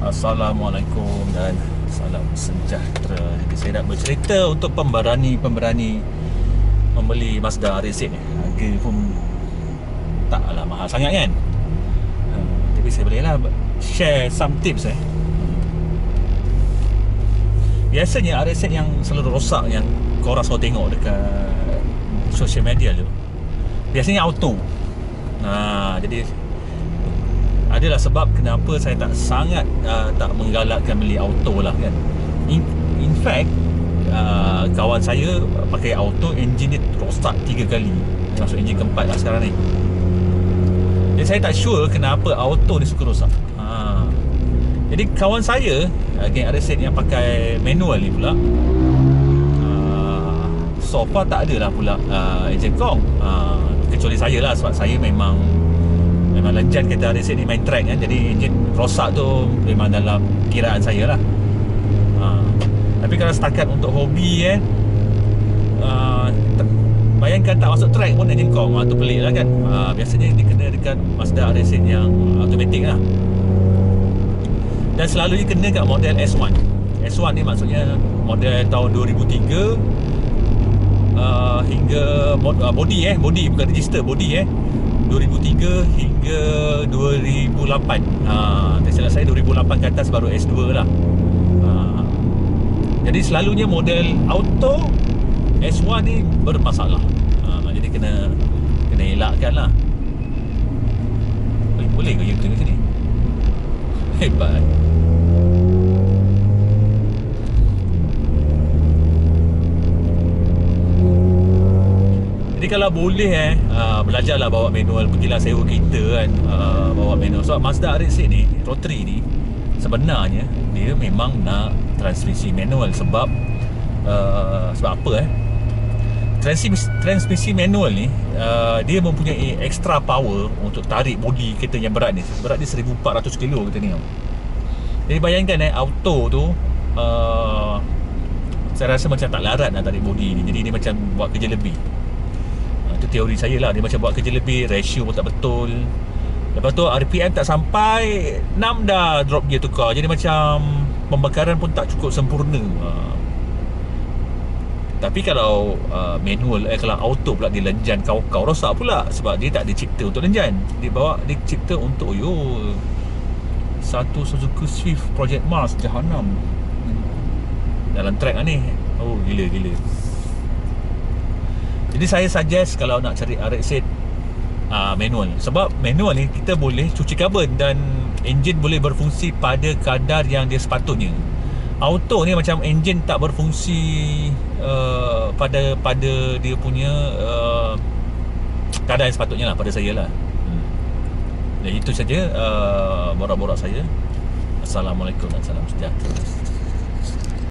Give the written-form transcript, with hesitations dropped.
Assalamualaikum dan salam sejahtera. Jadi saya nak bercerita untuk pemberani membeli Mazda RX ni. Harga pun taklah mahal sangat kan. Tapi saya bolehlah share some tips Biasanya RX yang selalu rosak yang korang selalu tengok dekat social media tu, biasanya auto. Jadi adalah sebab kenapa saya tak menggalakkan beli auto lah kan. In fact, kawan saya pakai auto, enjin dia rosak 3 kali, termasuk enjin keempat lah sekarang ni. Jadi saya tak sure kenapa auto ni suka rosak. Jadi kawan saya, geng RX yang pakai manual ni pula, so far tak ada lah pula enjin kong, kecuali saya lah, sebab saya memang lenjan kereta RX ni main track kan. Jadi enjin rosak tu memang dalam kiraan saya lah. Tapi kalau setakat untuk hobi bayangkan tak masuk track pun enjin kong, tu pelik lah kan. Biasanya dia kena dekat Mazda RX yang automatic lah. Dan selalunya kena kat model S1. S1 ni maksudnya model tahun 2003 hingga body bukan register, body 2003 hingga 2008. Tak salah saya 2008 ke atas baru S2 lah. Jadi selalunya model auto S1 ni bermasalah. Jadi kena elakkan lah. Boleh ke U-turn kat sini? Hebat. Jadi kalau boleh belajarlah bawa manual, pergilah sewa kereta kan, bawa manual. Sebab Mazda RX ni, rotary ni, sebenarnya dia memang nak transmisi manual. Sebab apa transmisi manual ni, dia mempunyai extra power untuk tarik bodi kereta yang berat ni. Berat dia 1400 kilo kereta ni. Jadi bayangkan auto tu, saya rasa macam tak larat nak tarik bodi ni. Jadi dia macam buat kerja lebih. Itu teori saya lah. Dia macam buat kerja lebih, ratio pun tak betul. Lepas tu RPM tak sampai 6 dah drop gear tukar. Jadi macam pembakaran pun tak cukup sempurna. Tapi kalau manual, kalau auto pula dia lenjan kau rosak pula. Sebab dia tak dicipta untuk lenjan. Dia cipta untuk satu Suzuki Swift Project Mars Jahanam dalam track lah ni. Oh gila. Jadi saya suggest kalau nak cari RX manual. Sebab manual ni kita boleh cuci karbon dan enjin boleh berfungsi pada kadar yang dia sepatutnya. Auto ni macam enjin tak berfungsi pada dia punya kadar yang sepatutnya lah, pada saya lah. Jadi itu saja borak-borak saya. Assalamualaikum dan salam sejahtera.